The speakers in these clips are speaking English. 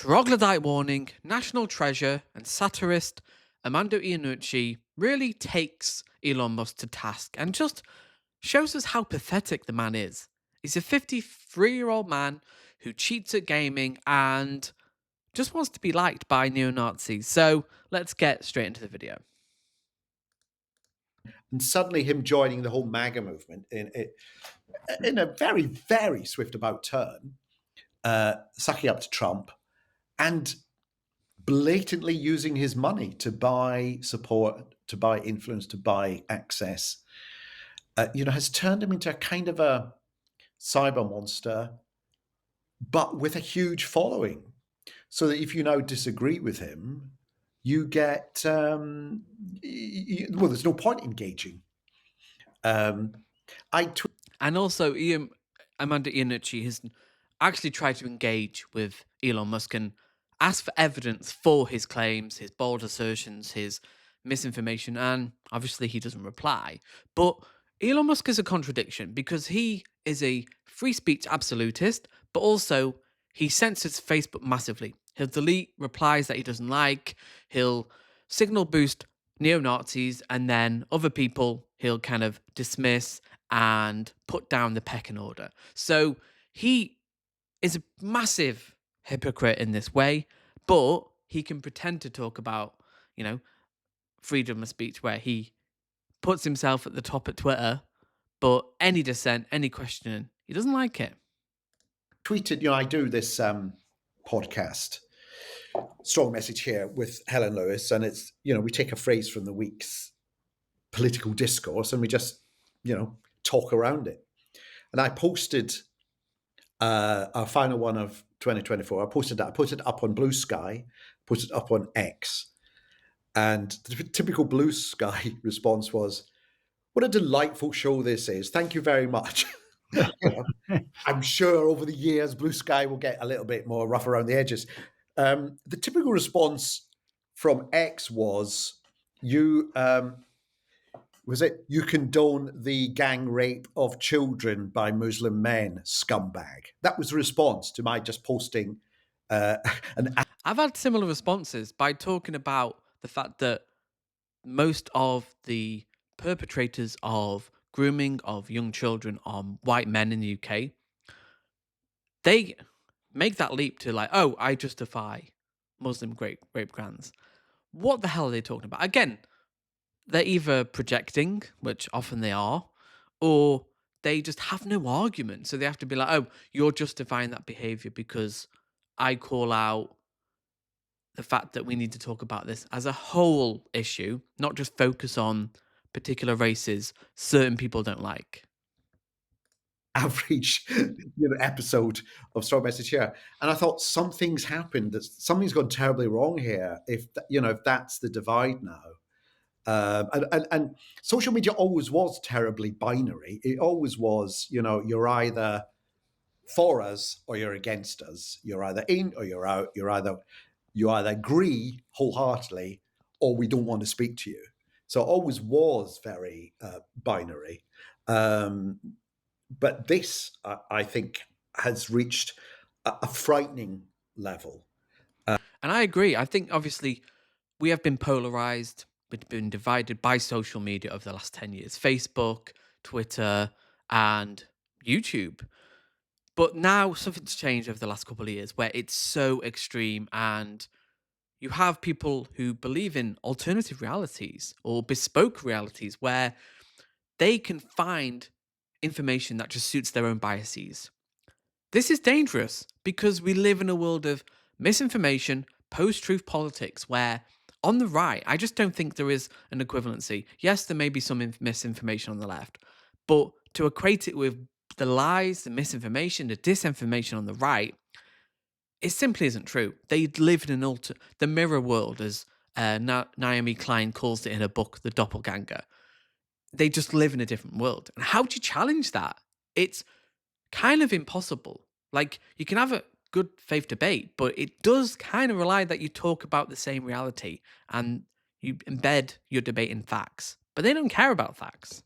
Troglodyte warning, national treasure, and satirist Armando Iannucci really takes Elon Musk to task and just shows us how pathetic the man is. He's a 53-year-old man who cheats at gaming and just wants to be liked by neo-Nazis. So let's get straight into the video. And suddenly him joining the whole MAGA movement in a very, very swift about turn, sucking up to Trump and blatantly using his money to buy support, to buy influence, to buy access, has turned him into a kind of a cyber monster, but with a huge following. So that if you now disagree with him, you get, well, there's no point engaging. And also, Armando Iannucci has actually tried to engage with Elon Musk and ask for evidence for his claims, his bold assertions, his misinformation, and obviously he doesn't reply. But Elon Musk is a contradiction because he is a free speech absolutist, but also he censors Facebook massively. He'll delete replies that he doesn't like, he'll signal boost neo Nazis, and then other people he'll kind of dismiss and put down the pecking order. So he is a massive hypocrite in this way, but he can pretend to talk about, freedom of speech where he puts himself at the top at Twitter, but any dissent, any questioning, he doesn't like it. tweeted, I do this podcast, Strong Message Here with Helen Lewis, and it's, we take a phrase from the week's political discourse and we just, talk around it. And I posted our final one of 2024. I posted that. I put it up on Blue Sky, put it up on X. And the typical Blue Sky response was, "What a delightful show this is. Thank you very much." I'm sure over the years, Blue Sky will get a little bit more rough around the edges. The typical response from X was, "You condone the gang rape of children by Muslim men, scumbag." That was the response to my just posting. I've had similar responses by talking about the fact that most of the perpetrators of grooming of young children are white men in the UK. They make that leap to like, oh, I justify Muslim rape crimes. What the hell are they talking about? Again, they're either projecting, which often they are, or they just have no argument. So they have to be like, oh, you're justifying that behavior because I call out the fact that we need to talk about this as a whole issue, not just focus on particular races certain people don't like. Average episode of Strong Message Here, and I thought something's happened, that something's gone terribly wrong here if that's the divide now. And social media always was terribly binary. It always was, you're either for us or you're against us. You're either in or you're out. You either agree wholeheartedly or we don't want to speak to you. So it always was very binary. But this, I think, has reached a frightening level. And I agree. I think, obviously, we have been polarized. We've been divided by social media over the last 10 years. Facebook, Twitter, and YouTube. But now something's changed over the last couple of years where it's so extreme and you have people who believe in alternative realities or bespoke realities where they can find information that just suits their own biases. This is dangerous because we live in a world of misinformation, post-truth politics where on the right, I just don't think there is an equivalency. Yes, there may be some misinformation on the left, but to equate it with the lies, the misinformation, the disinformation on the right, it simply isn't true. They live in the mirror world, as Naomi Klein calls it in her book, The Doppelganger. They just live in a different world. And how do you challenge that? It's kind of impossible. Like, you can have a good faith debate, but it does kind of rely that you talk about the same reality and you embed your debate in facts. But they don't care about facts.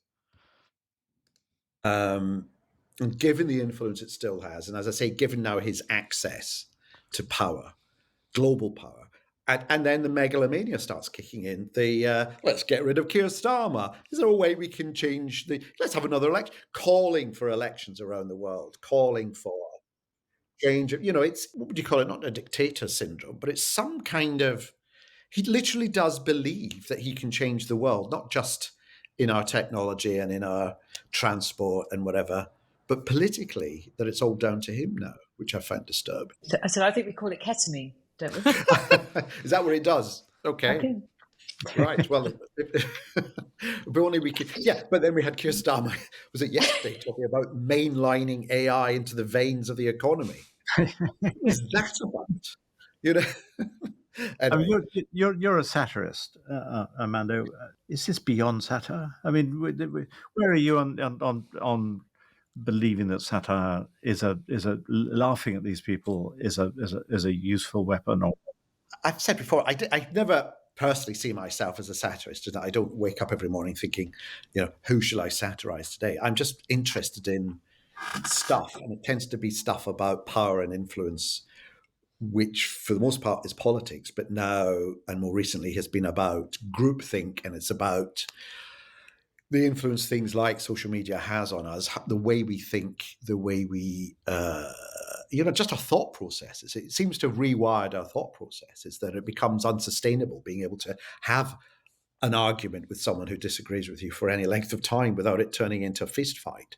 And given the influence it still has, and as I say, given now his access to power, global power. And then the megalomania starts kicking in. Let's get rid of Keir Starmer. Is there a way we can change let's have another election? Calling for elections around the world, calling for change. It's, what would you call it? Not a dictator syndrome, but it's some kind of, he literally does believe that he can change the world, not just in our technology and in our transport and whatever, but politically, that it's all down to him now, which I find disturbing. So I think we call it ketamine, don't we? Is that what it does? Okay. I think. Right. Well, if only we could. Yeah, but then we had Keir Starmer. Was it yesterday talking about mainlining AI into the veins of the economy? What is that about? You know. I mean, Anyway, you're a satirist, Armando. Is this beyond satire? I mean, where are you on believing that satire is a laughing at these people is a useful weapon? Or I've said before, I never personally see myself as a satirist. I don't wake up every morning thinking, who shall I satirize today? I'm just interested in stuff, and it tends to be stuff about power and influence, which for the most part is politics, but now and more recently has been about groupthink, and it's about the influence things like social media has on us, the way we think, the way we, just our thought processes. It seems to have rewired our thought processes, that it becomes unsustainable being able to have an argument with someone who disagrees with you for any length of time without it turning into a fist fight.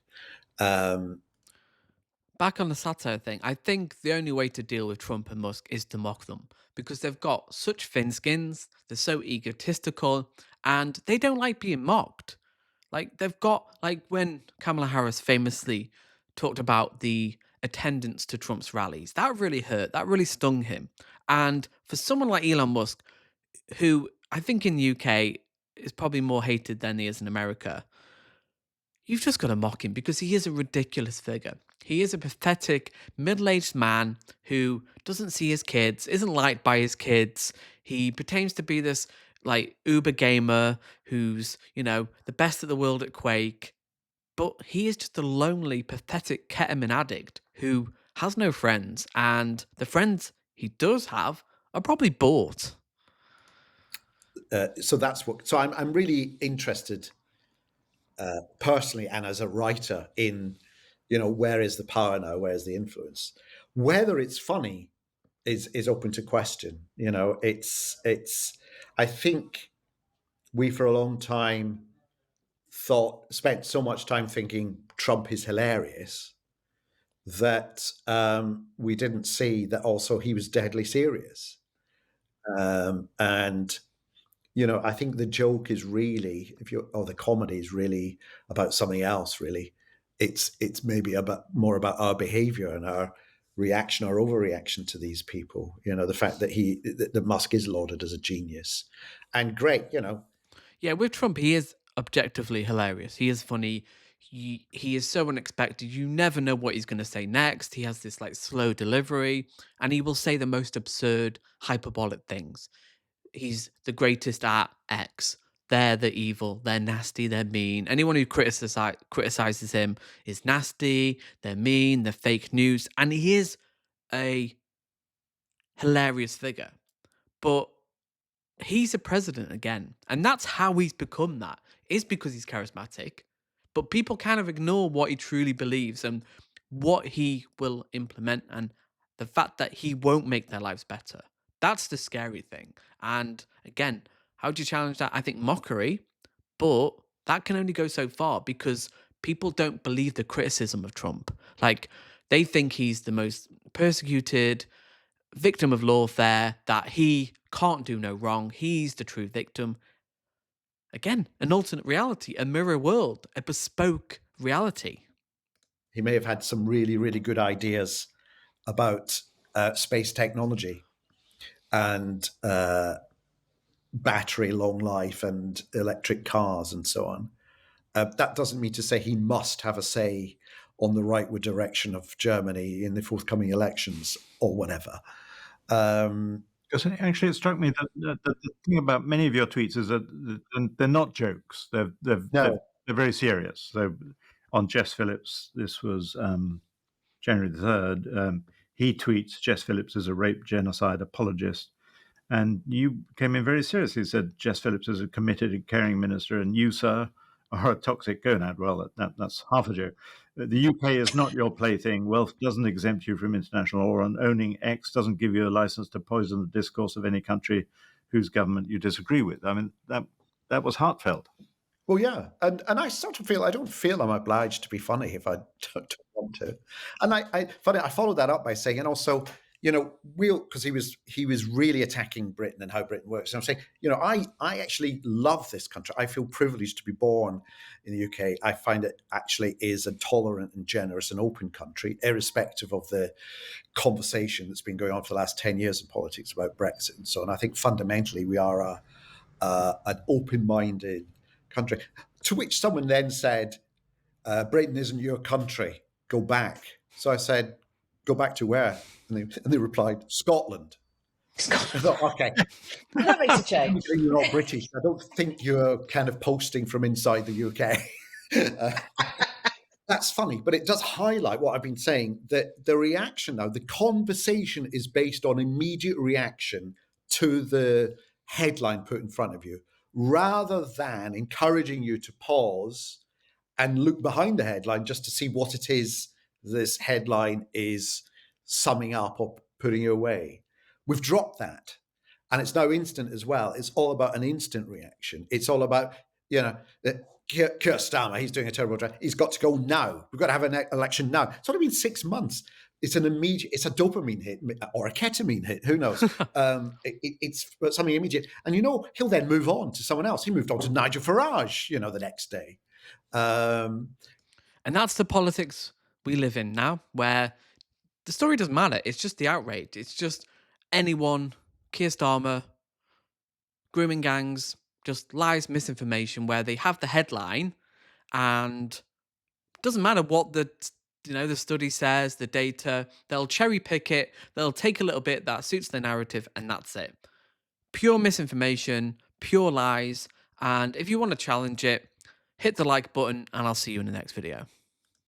Back on the satire thing, I think the only way to deal with Trump and Musk is to mock them, because they've got such thin skins, they're so egotistical, and they don't like being mocked. Like, they've got, like, when Kamala Harris famously talked about the attendance to Trump's rallies, that really hurt, that really stung him. And for someone like Elon Musk, who I think in the UK is probably more hated than he is in America, you've just got to mock him because he is a ridiculous figure. He is a pathetic middle-aged man who doesn't see his kids, isn't liked by his kids. He pretends to be this like uber gamer who's, the best of the world at Quake. But he is just a lonely, pathetic ketamine addict who has no friends, and the friends he does have are probably bought. So I'm really interested personally and as a writer in, where is the power now? Where's the influence? Whether it's funny is open to question. I think we for a long time spent so much time thinking Trump is hilarious that we didn't see that also he was deadly serious. And I think the joke is really, or the comedy is really about something else. Really, it's maybe more about our behavior and our reaction, our overreaction to these people. The fact that Musk is lauded as a genius, and great. Yeah, with Trump, he is objectively hilarious. He is funny. He is so unexpected. You never know what he's going to say next. He has this like slow delivery, and he will say the most absurd, hyperbolic things. He's the greatest at X. They're the evil. They're nasty. They're mean. Anyone who criticizes him is nasty. They're mean. They're fake news. And he is a hilarious figure. But he's a president again. And that's how he's become that. Is because he's charismatic. But people kind of ignore what he truly believes and what he will implement, and the fact that he won't make their lives better. That's the scary thing. And again, how do you challenge that? I think mockery, but that can only go so far because people don't believe the criticism of Trump. Like, they think he's the most persecuted victim of lawfare, that he can't do no wrong. He's the true victim. Again, an alternate reality, a mirror world, a bespoke reality. He may have had some really, really good ideas about space technology and battery long life and electric cars and so on. That doesn't mean to say he must have a say on the rightward direction of Germany in the forthcoming elections or whatever. because actually, it struck me that the thing about many of your tweets is that they're not jokes. They're very serious. So on Jess Phillips, this was January the 3rd. he tweets Jess Phillips is a rape genocide apologist. And you came in very seriously, said Jess Phillips is a committed and caring minister, and you, sir, are a toxic gonad. Well, that's half a joke. The UK is not your plaything. Wealth doesn't exempt you from international law, and owning X doesn't give you a license to poison the discourse of any country whose government you disagree with. I mean, that was heartfelt. Well, yeah, and I sort of feel I don't feel I'm obliged to be funny if I don't want to, and I followed that up by saying, and also, because he was really attacking Britain and how Britain works. And I'm saying, I actually love this country. I feel privileged to be born in the UK. I find it actually is a tolerant and generous and open country, irrespective of the conversation that's been going on for the last 10 years in politics about Brexit and so on. I think fundamentally we are an open-minded country, to which someone then said, Britain isn't your country, go back. So I said, go back to where? And they replied, Scotland. I thought, okay. That makes a change. You're not British. I don't think you're kind of posting from inside the UK. That's funny, but it does highlight what I've been saying, that the reaction now, the conversation is based on immediate reaction to the headline put in front of you, rather than encouraging you to pause and look behind the headline just to see what it is this headline is summing up or putting you away. We've dropped that. And it's now instant as well. It's all about an instant reaction. It's all about, Keir Starmer, he's doing a terrible job. He's got to go now. We've got to have an election now. It's only been 6 months. It's a dopamine hit or a ketamine hit. Who knows? It's something immediate. And he'll then move on to someone else. He moved on to Nigel Farage, the next day. And that's the politics we live in now, where the story doesn't matter. It's just the outrage. It's just anyone, Keir Starmer, grooming gangs, just lies, misinformation, where they have the headline and it doesn't matter what the study says, the data, they'll cherry pick it, they'll take a little bit that suits their narrative, and that's it. Pure misinformation, pure lies, and if you want to challenge it, hit the like button, and I'll see you in the next video.